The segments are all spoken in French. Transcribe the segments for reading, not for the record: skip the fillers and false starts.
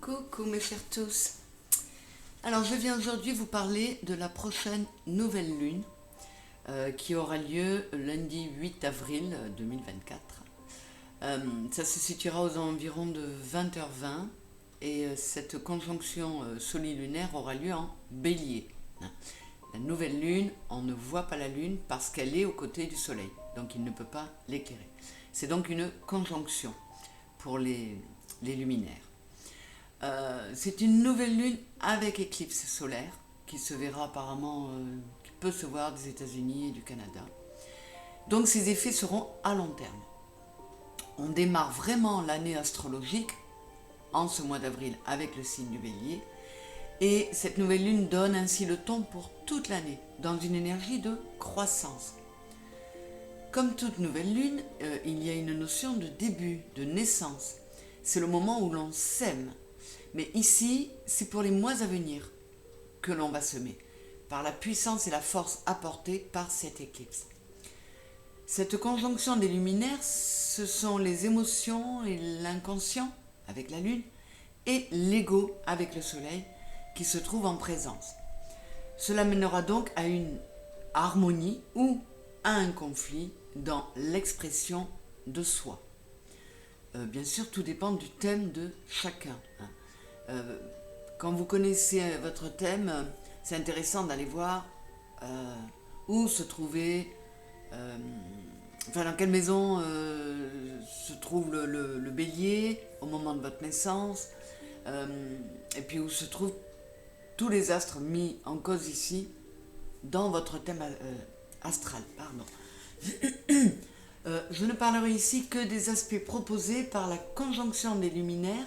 Coucou mes chers tous. Alors je viens aujourd'hui vous parler de la prochaine nouvelle lune qui aura lieu lundi 8 avril 2024. Ça se situera aux environs de 20h20 et cette conjonction solilunaire aura lieu en Bélier. La nouvelle lune, on ne voit pas la lune parce qu'elle est aux côtés du soleil, donc il ne peut pas l'éclairer. C'est donc une conjonction pour les luminaires. C'est une nouvelle lune avec éclipse solaire qui se verra apparemment, qui peut se voir des États-Unis et du Canada. Donc ces effets seront à long terme. On démarre vraiment l'année astrologique en ce mois d'avril avec le signe du Bélier et cette nouvelle lune donne ainsi le ton pour toute l'année dans une énergie de croissance. Comme toute nouvelle lune, il y a une notion de début, de naissance. C'est le moment où l'on sème. Mais ici, c'est pour les mois à venir que l'on va semer, par la puissance et la force apportées par cette éclipse. Cette conjonction des luminaires, ce sont les émotions et l'inconscient avec la lune et l'ego avec le soleil qui se trouvent en présence. Cela mènera donc à une harmonie ou à un conflit dans l'expression de soi. Bien sûr, tout dépend du thème de chacun. Quand vous connaissez votre thème, c'est intéressant d'aller voir où se trouvait, dans quelle maison se trouve le bélier au moment de votre naissance, et puis où se trouvent tous les astres mis en cause ici dans votre thème astral. Je ne parlerai ici que des aspects proposés par la conjonction des luminaires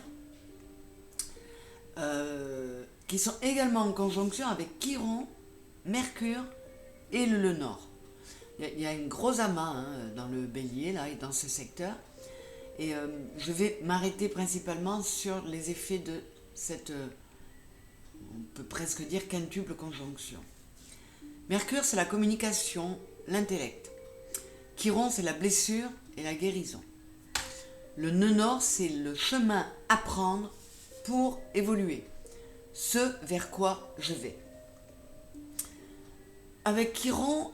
qui sont également en conjonction avec Chiron, Mercure et le Nord. Il y a un gros amas dans le Bélier là, et dans ce secteur. Et je vais m'arrêter principalement sur les effets de cette, on peut presque dire, quintuple conjonction. Mercure, c'est la communication, l'intellect. Chiron, c'est la blessure et la guérison. Le nœud nord, c'est le chemin à prendre pour évoluer, ce vers quoi je vais. Avec Chiron,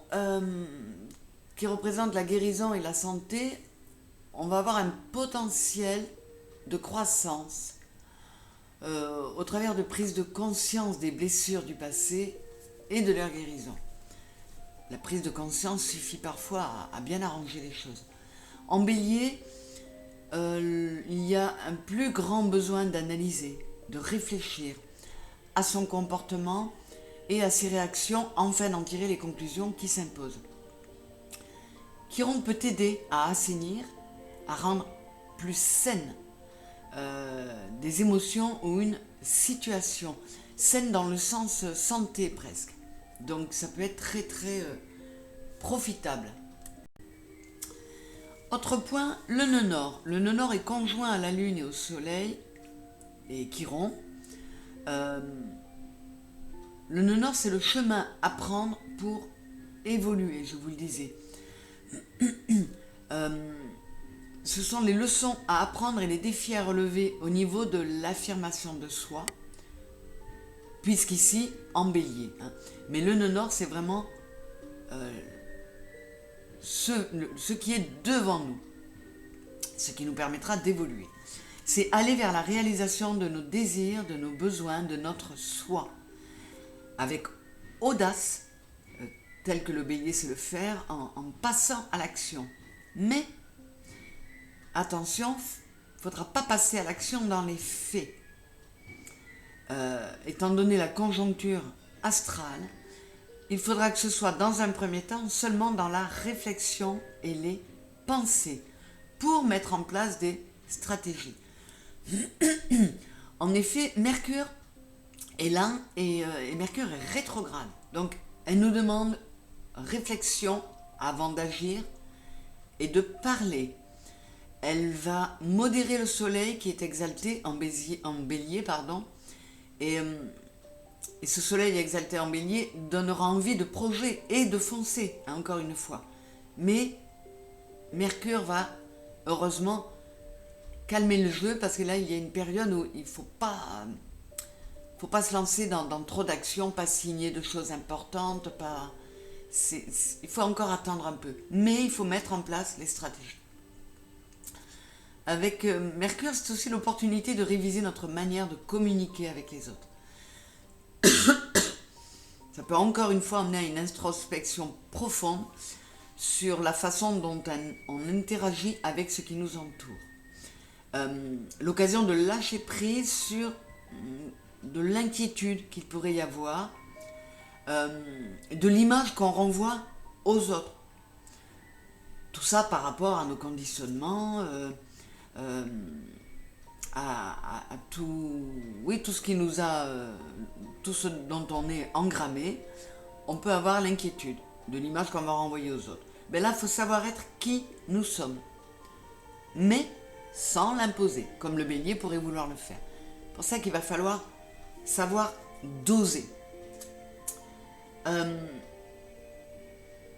qui représente la guérison et la santé, on va avoir un potentiel de croissance au travers de prise de conscience des blessures du passé et de leur guérison. La prise de conscience suffit parfois à bien arranger les choses. En Bélier, il y a un plus grand besoin d'analyser, de réfléchir à son comportement et à ses réactions afin d'en tirer les conclusions qui s'imposent. Chiron peut aider à assainir, à rendre plus saine des émotions ou une situation, saine dans le sens santé presque. Donc ça peut être très profitable. Autre point, le nœud nord. Le nœud nord est conjoint à la lune et au soleil et Chiron. Le nœud nord, c'est le chemin à prendre pour évoluer, je vous le disais. Ce sont les leçons à apprendre et les défis à relever au niveau de l'affirmation de soi, puisqu'ici, en Bélier. Mais le nœud nord, c'est vraiment ce qui est devant nous, ce qui nous permettra d'évoluer. C'est aller vers la réalisation de nos désirs, de nos besoins, de notre soi, avec audace, tel que le Bélier sait le faire, en passant à l'action. Mais, attention, il ne faudra pas passer à l'action dans les faits. Étant donné la conjoncture astrale, il faudra que ce soit dans un premier temps seulement dans la réflexion et les pensées pour mettre en place des stratégies. En effet, Mercure est là et Mercure est rétrograde. Donc, elle nous demande réflexion avant d'agir et de parler. Elle va modérer le soleil qui est exalté en bélier, et ce soleil exalté en bélier donnera envie de projet et de foncer, encore une fois. Mais Mercure va, heureusement, calmer le jeu, parce que là, il y a une période où il ne faut pas se lancer dans trop d'actions, pas signer de choses importantes, il faut encore attendre un peu. Mais il faut mettre en place les stratégies. Avec Mercure, c'est aussi l'opportunité de réviser notre manière de communiquer avec les autres. Ça peut encore une fois amener à une introspection profonde sur la façon dont on interagit avec ce qui nous entoure. L'occasion de lâcher prise sur de l'inquiétude qu'il pourrait y avoir, de l'image qu'on renvoie aux autres. Tout ça par rapport à nos conditionnements, à tout ce qui nous a, tout ce dont on est engrammé. On peut avoir l'inquiétude de l'image qu'on va renvoyer aux autres. Mais là, il faut savoir être qui nous sommes, mais sans l'imposer, comme le bélier pourrait vouloir le faire. C'est pour ça qu'il va falloir savoir doser.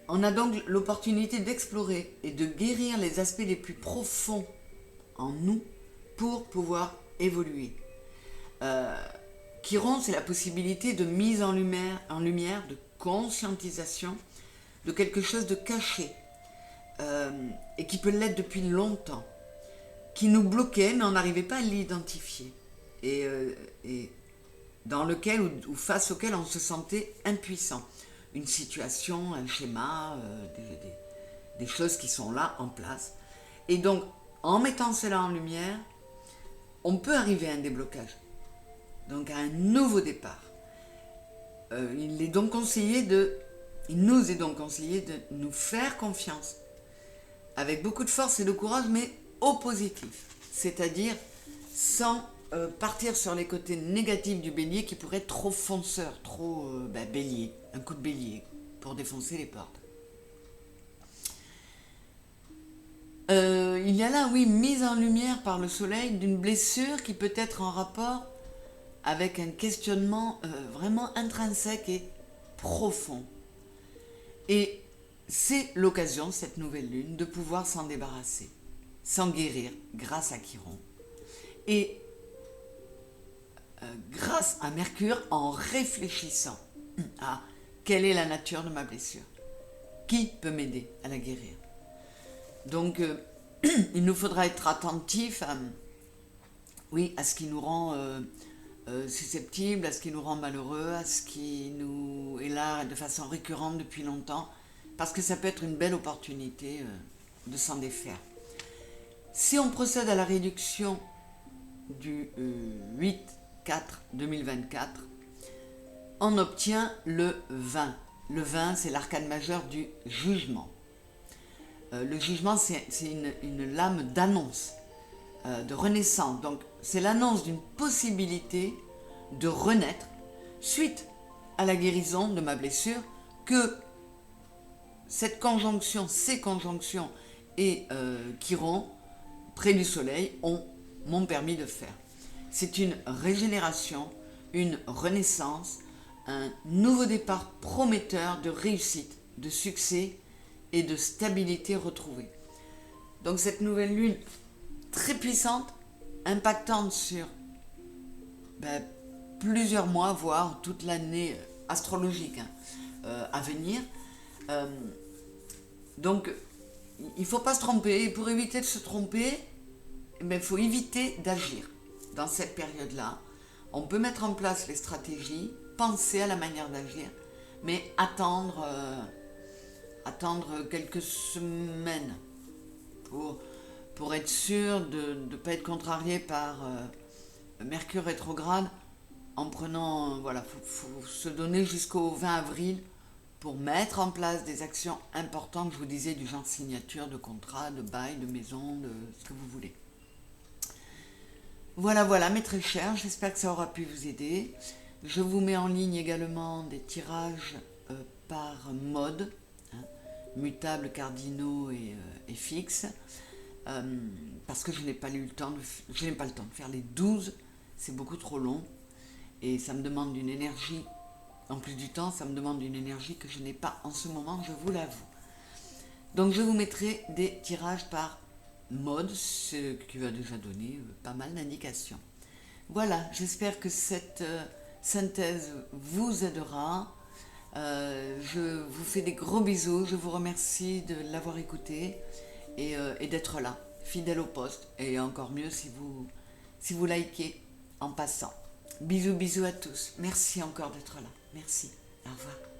On a donc l'opportunité d'explorer et de guérir les aspects les plus profonds en nous pour pouvoir évoluer. Chiron, c'est la possibilité de mise en lumière, de conscientisation de quelque chose de caché, et qui peut l'être depuis longtemps, qui nous bloquait mais on n'arrivait pas à l'identifier, et dans lequel ou face auquel on se sentait impuissant. Une situation, un schéma, des choses qui sont là en place. Et donc, en mettant cela en lumière, on peut arriver à un déblocage, donc à un nouveau départ. Il nous est donc conseillé de nous faire confiance, avec beaucoup de force et de courage, mais au positif, c'est-à-dire sans partir sur les côtés négatifs du bélier qui pourrait être trop fonceur, trop bélier, un coup de bélier pour défoncer les portes. Il y a là, oui, mise en lumière par le soleil d'une blessure qui peut être en rapport avec un questionnement vraiment intrinsèque et profond. Et c'est l'occasion, cette nouvelle lune, de pouvoir s'en débarrasser, s'en guérir grâce à Chiron. Et grâce à Mercure, en réfléchissant à quelle est la nature de ma blessure, qui peut m'aider à la guérir. Donc, il nous faudra être attentif à ce qui nous rend susceptibles, à ce qui nous rend malheureux, à ce qui nous est là de façon récurrente depuis longtemps, parce que ça peut être une belle opportunité de s'en défaire. Si on procède à la réduction du 8/4/2024, on obtient le 20. Le 20, c'est l'arcane majeur du jugement. Le jugement, c'est une lame d'annonce, de renaissance. Donc, c'est l'annonce d'une possibilité de renaître suite à la guérison de ma blessure que ces conjonctions et Chiron, près du soleil, m'ont permis de faire. C'est une régénération, une renaissance, un nouveau départ prometteur de réussite, de succès et de stabilité retrouvée. Donc cette nouvelle lune très puissante, impactante sur plusieurs mois, voire toute l'année astrologique à venir. Donc il ne faut pas se tromper, et pour éviter de se tromper, il faut éviter d'agir dans cette période-là. On peut mettre en place les stratégies, penser à la manière d'agir, mais attendre quelques semaines pour être sûr de ne pas être contrarié par Mercure rétrograde, en prenant, faut se donner jusqu'au 20 avril pour mettre en place des actions importantes, je vous disais, du genre signature de contrat, de bail, de maison, de ce que vous voulez. Voilà mes très chers, j'espère que ça aura pu vous aider. Je vous mets en ligne également des tirages par mode, mutables, cardinaux et fixes, parce que je n'ai pas le temps de faire les 12, c'est beaucoup trop long, et ça me demande une énergie, en plus du temps, ça me demande une énergie que je n'ai pas en ce moment, je vous l'avoue. Donc je vous mettrai des tirages par mode, ce qui va déjà donner pas mal d'indications. Voilà, j'espère que cette synthèse vous aidera. Je vous fais des gros bisous, je vous remercie de l'avoir écouté et d'être là, fidèle au poste. Et encore mieux si vous likez en passant. Bisous, bisous à tous. Merci encore d'être là. Merci. Au revoir.